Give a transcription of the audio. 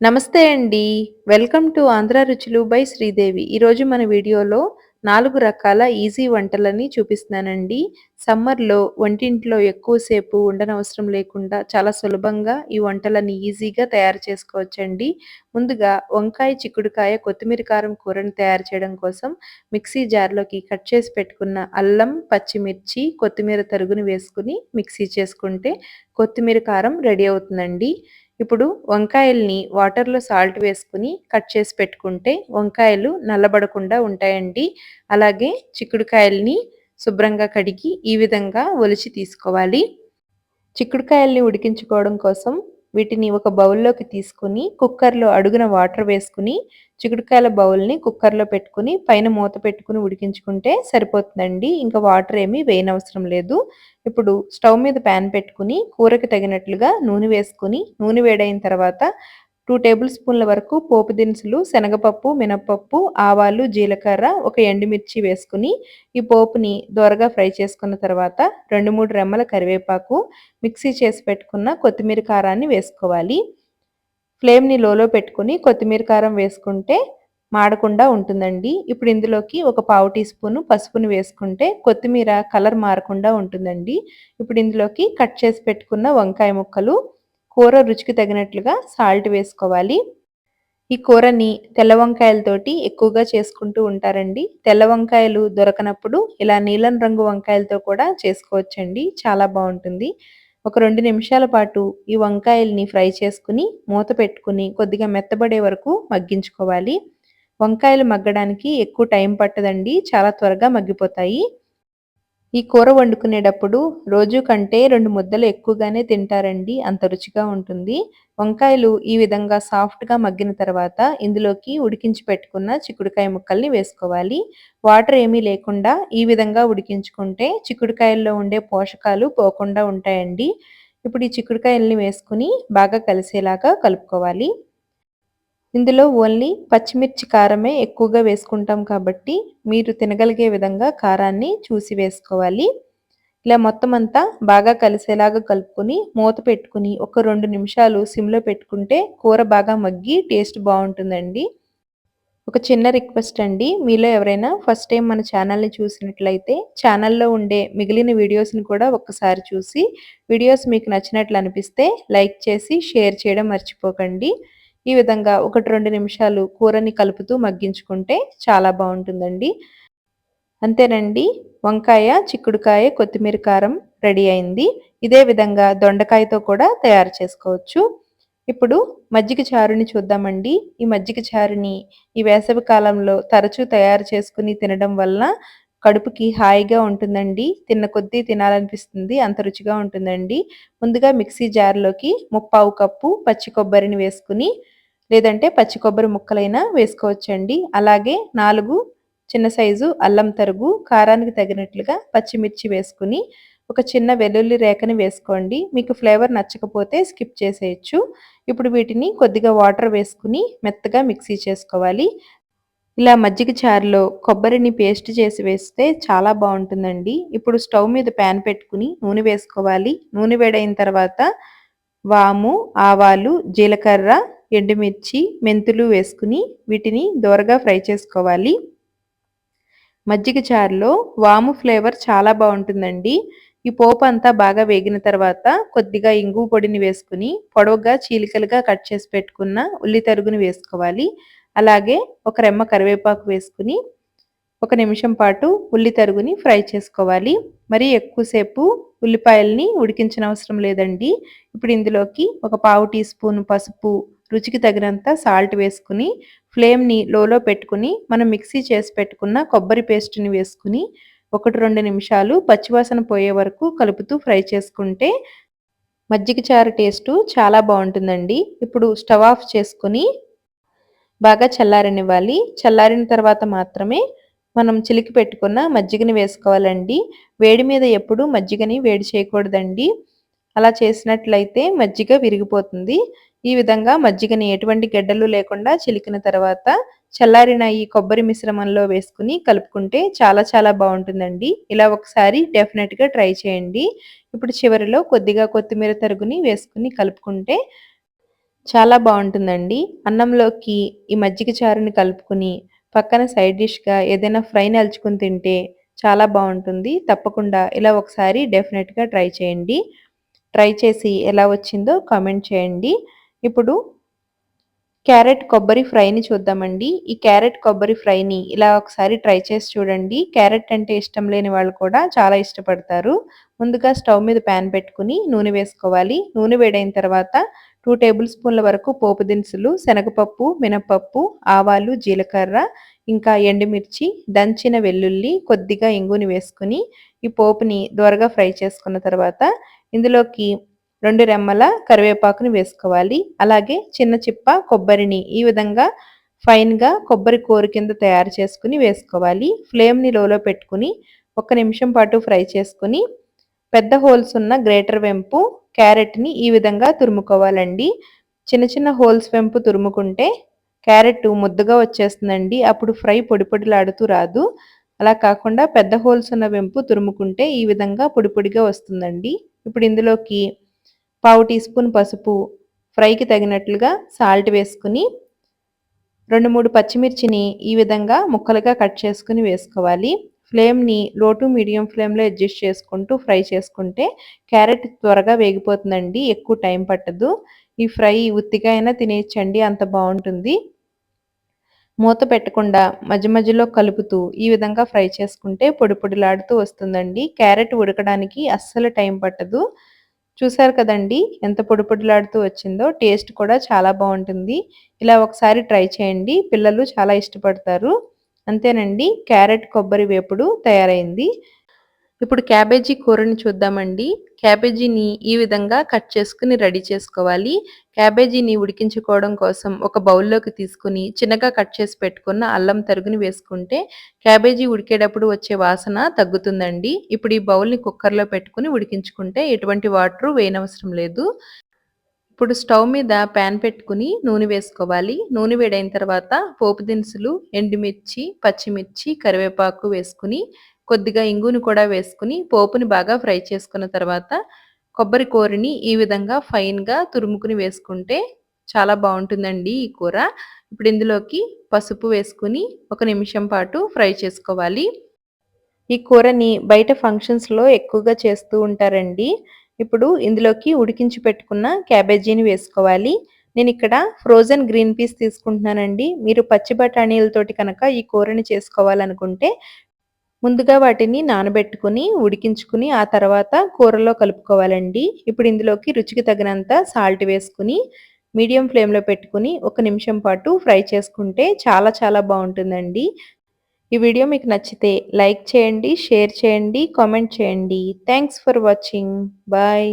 నమస్తే అండి. Welcome to Andhra రుచులు బై శ్రీదేవి. ఈరోజు మన వీడియోలో 4 రకాల ఈజీ వంటలని చూపిస్తున్నానండి. సమ్మర్‌లో వంటింట్లో ఎక్కువ సేపు ఉండనవసరం లేకుండా చాలా సులభంగా ఈ వంటలని ఈజీగా తయారు చేసుకోవచ్చండి. ముందుగా వంకాయ, చిక్కుడుకాయ, కొత్తిమీర కారం కూరని తయారు చేయడం కోసం మిక్సీ జార్‌లోకి కట్ చేసి పెట్టుకున్న అల్లం, పచ్చిమిర్చి, కొత్తిమీర తరుగుని వేసుకొని మిక్సీ చేసుకుంటే కొత్తిమీర కారం రెడీ అవుతుందండి. ఇప్పుడు వంకాయల్ని వాటర్‌లో సాల్ట్ వేసుకొని కట్ చేసి పెట్టుకుంటే వంకాయలు నల్లబడకుండా ఉంటాయండి. అలాగే చిక్కుడుకాయల్ని శుభ్రంగా కడిగి ఈ విధంగా ఒలిచి తీసుకోవాలి. చిక్కుడుకాయల్ని ఉడికించుకోవడం కోసం వీటిని ఒక బౌల్‌లోకి తీసుకొని కుక్కర్‌లో అడుగున వాటర్ వేసుకొని చిక్కుడుకాయల బౌల్‌ని కుక్కర్‌లో పెట్టుకొని పైన మూత పెట్టుకొని ఉడికించుకుంటే సరిపోతుందండి. ఇంకా వాటర్ ఏమి వేయనవసరం లేదు. ఇప్పుడు స్టవ్ మీద పాన్ పెట్టుకొని కూరకి తగినట్లుగా నూనె వేసుకొని నూనె వేడైన తర్వాత 2 టేబుల్ స్పూన్ల వరకు పోపు దినుసులు, శనగపప్పు, మినపప్పు, ఆవాలు, జీలకర్ర, ఒక ఎండుమిర్చి వేసుకొని ఈ పోపుని దోరగా ఫ్రై చేసుకున్న తర్వాత 2, 3 రెమ్మల కరివేపాకు, మిక్సీ చేసి పెట్టుకున్న కొత్తిమీర కారాన్ని వేసుకోవాలి. ఫ్లేమ్‌ని లోలో పెట్టుకొని కొత్తిమీర కారం వేసుకుంటే మాడకుండా ఉంటుందండి. ఇప్పుడు ఇందులోకి ఒక పావు టీ స్పూను పసుపుని వేసుకుంటే కొత్తిమీర కలర్ మారకుండా ఉంటుందండి. ఇప్పుడు ఇందులోకి కట్ చేసి పెట్టుకున్న వంకాయ ముక్కలు, కూర రుచికి తగినట్లుగా సాల్ట్ వేసుకోవాలి. ఈ కూరని తెల్ల వంకాయలతోటి ఎక్కువగా చేసుకుంటూ ఉంటారండి. తెల్ల వంకాయలు దొరకనప్పుడు ఇలా నీలం రంగు వంకాయలతో కూడా చేసుకోవచ్చండి. చాలా బావుంటుంది. ఒక 2 నిమిషాల పాటు ఈ వంకాయల్ని ఫ్రై చేసుకొని, మూత పెట్టుకొని కొద్దిగా మెత్తబడే వరకు మగ్గించుకోవాలి. వంకాయలు మగ్గడానికి ఎక్కువ టైం పట్టదండి. చాలా త్వరగా మగ్గిపోతాయి. ఈ కూర వండుకునేటప్పుడు రోజు కంటే 2 ముద్దలు ఎక్కువగానే తింటారండి. అంత రుచిగా ఉంటుంది. వంకాయలు ఈ విధంగా సాఫ్ట్‌గా మగ్గిన తర్వాత ఇందులోకి ఉడికించి పెట్టుకున్న చిక్కుడుకాయ ముక్కల్ని వేసుకోవాలి. వాటర్ ఏమీ లేకుండా ఈ విధంగా ఉడికించుకుంటే చిక్కుడుకాయల్లో ఉండే పోషకాలు పోకుండా ఉంటాయండి. ఇప్పుడు ఈ చిక్కుడుకాయల్ని వేసుకొని బాగా కలిసేలాగా కలుపుకోవాలి. ఇందులో ఓన్లీ పచ్చిమిర్చి కారమే ఎక్కువగా వేసుకుంటాం కాబట్టి, మీరు తినగలిగే విధంగా కారాన్ని చూసి వేసుకోవాలి. ఇలా మొత్తం అంతా బాగా కలిసేలాగా కలుపుకొని, మూత పెట్టుకొని ఒక 2 నిమిషాలు సిమ్‌లో పెట్టుకుంటే కూర బాగా మగ్గి టేస్ట్ బావుంటుందండి. ఒక చిన్న రిక్వెస్ట్ అండి. మీలో ఎవరైనా ఫస్ట్ టైమ్ మన ఛానల్‌ని చూసినట్లయితే, ఛానల్‌లో ఉండే మిగిలిన వీడియోస్‌ని కూడా ఒక్కసారి చూసి, వీడియోస్ మీకు నచ్చినట్లు అనిపిస్తే లైక్ చేసి, షేర్ చేయడం మర్చిపోకండి. ఈ విధంగా 1, 2 నిమిషాలు కూరని కలుపుతూ మగ్గించుకుంటే చాలా బావుంటుందండి. అంతేనండి. వంకాయ, చిక్కుడుకాయ, కొత్తిమీర కారం రెడీ అయింది. ఇదే విధంగా దొండకాయతో కూడా తయారు చేసుకోవచ్చు. ఇప్పుడు మజ్జిగ చారుని చూద్దామండి. ఈ మజ్జిగ చారుని ఈ వేసవి కాలంలో తరచూ తయారు చేసుకొని తినడం వలన కడుపుకి హాయిగా ఉంటుందండి. తిన్న కొద్దీ తినాలనిపిస్తుంది. అంత రుచిగా ఉంటుందండి. ముందుగా మిక్సీ జార్‌లోకి ముప్పావు కప్పు పచ్చి కొబ్బరిని వేసుకొని, లేదంటే పచ్చి కొబ్బరి ముక్కలైనా వేసుకోవచ్చండి. అలాగే 4 చిన్న సైజు అల్లం తరుగు, కారానికి తగినట్లుగా పచ్చిమిర్చి వేసుకొని, ఒక చిన్న వెల్లుల్లి రేఖని వేసుకోండి. మీకు ఫ్లేవర్ నచ్చకపోతే స్కిప్ చేసేయొచ్చు. ఇప్పుడు వీటిని కొద్దిగా వాటర్ వేసుకొని మెత్తగా మిక్సీ చేసుకోవాలి. ఇలా మజ్జిగ చారులో కొబ్బరిని పేస్ట్ చేసి వేస్తే చాలా బావుంటుందండి. ఇప్పుడు స్టవ్ మీద పాన్ పెట్టుకొని నూనె వేసుకోవాలి. నూనె వేడైన తర్వాత వాము, ఆవాలు, జీలకర్ర, ఎండుమిర్చి, మెంతులు వేసుకొని వీటిని దోరగా ఫ్రై చేసుకోవాలి. మజ్జిగ చారులో వాము ఫ్లేవర్ చాలా బావుంటుందండి. ఈ పోపు అంతా బాగా వేగిన తర్వాత కొద్దిగా ఇంగువ పొడిని వేసుకొని పొడవుగా చీలికలుగా కట్ చేసి పెట్టుకున్న ఉల్లి తరుగుని వేసుకోవాలి. అలాగే ఒక రెమ్మ కరివేపాకు వేసుకొని ఒక నిమిషం పాటు ఉల్లి తరుగుని ఫ్రై చేసుకోవాలి. మరీ ఎక్కువసేపు ఉల్లిపాయల్ని ఉడికించనవసరం లేదండి. ఇప్పుడు ఇందులోకి ఒక పావు టీ స్పూన్ పసుపు, రుచికి తగినంత సాల్ట్ వేసుకొని ఫ్లేమ్‌ని లోలో పెట్టుకొని మనం మిక్సీ చేసి పెట్టుకున్న కొబ్బరి పేస్ట్‌ని వేసుకొని 1, 2 నిమిషాలు పచ్చివాసన పోయే వరకు కలుపుతూ ఫ్రై చేసుకుంటే మజ్జిగ చారు టేస్టు చాలా బావుంటుందండి. ఇప్పుడు స్టవ్ ఆఫ్ చేసుకొని బాగా చల్లారనివ్వాలి. చల్లారిన తర్వాత మాత్రమే మనం చిలికి పెట్టుకున్న మజ్జిగని వేసుకోవాలండి. వేడి మీద ఎప్పుడూ మజ్జిగని వేడి చేయకూడదండి. అలా చేసినట్లయితే మజ్జిగ విరిగిపోతుంది. ఈ విధంగా మజ్జిగని ఎటువంటి గెడ్డలు లేకుండా చిలికిన తర్వాత చల్లారిన ఈ కొబ్బరి మిశ్రమంలో వేసుకొని కలుపుకుంటే చాలా చాలా బావుంటుందండి. ఇలా ఒకసారి డెఫినెట్‌గా ట్రై చేయండి. ఇప్పుడు చివరిలో కొద్దిగా కొత్తిమీర తరుగుని వేసుకొని కలుపుకుంటే చాలా బావుంటుందండి. అన్నంలోకి ఈ మజ్జిగ చారుని కలుపుకొని, పక్కన సైడ్ డిష్‌గా ఏదైనా ఫ్రై నలుచుకొని తింటే చాలా బావుంటుంది. తప్పకుండా ఇలా ఒకసారి డెఫినెట్‌గా ట్రై చేయండి. ట్రై చేసి ఎలా వచ్చిందో కామెంట్ చేయండి. ఇప్పుడు క్యారెట్ కొబ్బరి ఫ్రైని చూద్దామండి. ఈ క్యారెట్ కొబ్బరి ఫ్రైని ఇలా ఒకసారి ట్రై చేసి చూడండి. క్యారెట్ అంటే ఇష్టం లేని వాళ్ళు కూడా చాలా ఇష్టపడతారు. ముందుగా స్టవ్ మీద పాన్ పెట్టుకొని నూనె వేసుకోవాలి. నూనె వేడైన తర్వాత 2 టేబుల్ స్పూన్ల వరకు పోపు దినుసులు, శనగపప్పు, మినపప్పు, ఆవాలు, జీలకర్ర, ఇంకా ఎండుమిర్చి, దంచిన వెల్లుల్లి, కొద్దిగా ఇంగుని వేసుకొని ఈ పోపుని దోరగా ఫ్రై చేసుకున్న తర్వాత ఇందులోకి 2 రెమ్మల కరివేపాకుని వేసుకోవాలి. అలాగే చిన్న చిప్ప కొబ్బరిని ఈ విధంగా ఫైన్‌గా కొబ్బరి కూర కింద తయారు చేసుకొని వేసుకోవాలి. ఫ్లేమ్‌ని లోలో పెట్టుకొని 1 నిమిషం పాటు ఫ్రై చేసుకొని పెద్ద హోల్స్ ఉన్న గ్రేటర్ వెంపు క్యారెట్‌ని ఈ విధంగా తురుముకోవాలండి. చిన్న చిన్న హోల్స్ వెంపు తురుముకుంటే క్యారెట్ ముద్దగా వచ్చేస్తుందండి. అప్పుడు ఫ్రై పొడి పొడిలాడుతూ రాదు. అలా కాకుండా పెద్ద హోల్స్ ఉన్న వెంపు తురుముకుంటే ఈ విధంగా పొడి పొడిగా వస్తుందండి. ఇప్పుడు ఇందులోకి పావు టీ స్పూన్ పసుపు, ఫ్రైకి తగినట్లుగా సాల్ట్ వేసుకొని 2, 3 పచ్చిమిర్చిని ఈ విధంగా ముక్కలుగా కట్ చేసుకొని వేసుకోవాలి. ఫ్లేమ్‌ని లో టు మీడియం ఫ్లేమ్‌లో అడ్జస్ట్ చేసుకుంటూ ఫ్రై చేసుకుంటే క్యారెట్ త్వరగా వేగిపోతుందండి. ఎక్కువ టైం పట్టదు. ఈ ఫ్రై ఉత్తిగా అయినా తినేయొచ్చండి. అంత బావుంటుంది. మూత పెట్టకుండా మధ్య మధ్యలో కలుపుతూ ఈ విధంగా ఫ్రై చేసుకుంటే పొడి పొడిలాడుతూ వస్తుందండి. క్యారెట్ ఉడకడానికి అస్సలు టైం పట్టదు. చూసారు కదండీ! ఎంత పొడి పొడిలాడుతూ వచ్చిందో. టేస్ట్ కూడా చాలా బావుంటుంది. ఇలా ఒకసారి ట్రై చేయండి. పిల్లలు చాలా ఇష్టపడతారు. అంతేనండి. క్యారెట్ కొబ్బరి వేపుడు తయారైంది. ఇప్పుడు క్యాబేజీ కూరని చూద్దామండి. క్యాబేజీని ఈ విధంగా కట్ చేసుకొని రెడీ చేసుకోవాలి. క్యాబేజీని ఉడికించుకోవడం కోసం ఒక బౌల్‌లోకి తీసుకొని చిన్నగా కట్ చేసి పెట్టుకున్న అల్లం తరుగుని వేసుకుంటే క్యాబేజీ ఉడికేటప్పుడు వచ్చే వాసన తగ్గుతుందండి. ఇప్పుడు ఈ బౌల్‌ని కుక్కర్‌లో పెట్టుకొని ఉడికించుకుంటే ఎటువంటి వాటరు వేయనవసరం లేదు. ఇప్పుడు స్టవ్ మీద పాన్ పెట్టుకొని నూనె వేసుకోవాలి. నూనె వేడైన తర్వాత పోపు దినుసులు, ఎండుమిర్చి, పచ్చిమిర్చి, కరివేపాకు వేసుకొని కొద్దిగా ఇంగుని కూడా వేసుకొని పోపుని బాగా ఫ్రై చేసుకున్న తర్వాత కొబ్బరి కూరని ఈ విధంగా ఫైన్‌గా తురుముకుని వేసుకుంటే చాలా బావుంటుందండి ఈ కూర. ఇప్పుడు ఇందులోకి పసుపు వేసుకొని 1 నిమిషం పాటు ఫ్రై చేసుకోవాలి. ఈ కూరని బయట ఫంక్షన్స్‌లో ఎక్కువగా చేస్తూ ఉంటారండి. ఇప్పుడు ఇందులోకి ఉడికించి పెట్టుకున్న క్యాబేజీని వేసుకోవాలి. నేనిక్కడ ఫ్రోజన్ గ్రీన్ పీస్ తీసుకుంటున్నానండి. మీరు పచ్చి బఠానీలతోటి కనుక ఈ కూరని చేసుకోవాలనుకుంటే ముందుగా వాటిని నానబెట్టుకొని, ఉడికించుకొని, ఆ తర్వాత కూరలో కలుపుకోవాలండి. ఇప్పుడు ఇందులోకి రుచికి తగినంత సాల్ట్ వేసుకొని, మీడియం ఫ్లేమ్‌లో పెట్టుకొని, 1 నిమిషం పాటు ఫ్రై చేసుకుంటే చాలా చాలా బావుంటుందండి. ఈ వీడియో మీకు నచ్చితే లైక్ చేయండి, షేర్ చేయండి, కామెంట్ చేయండి. Thanks for watching. బాయ్.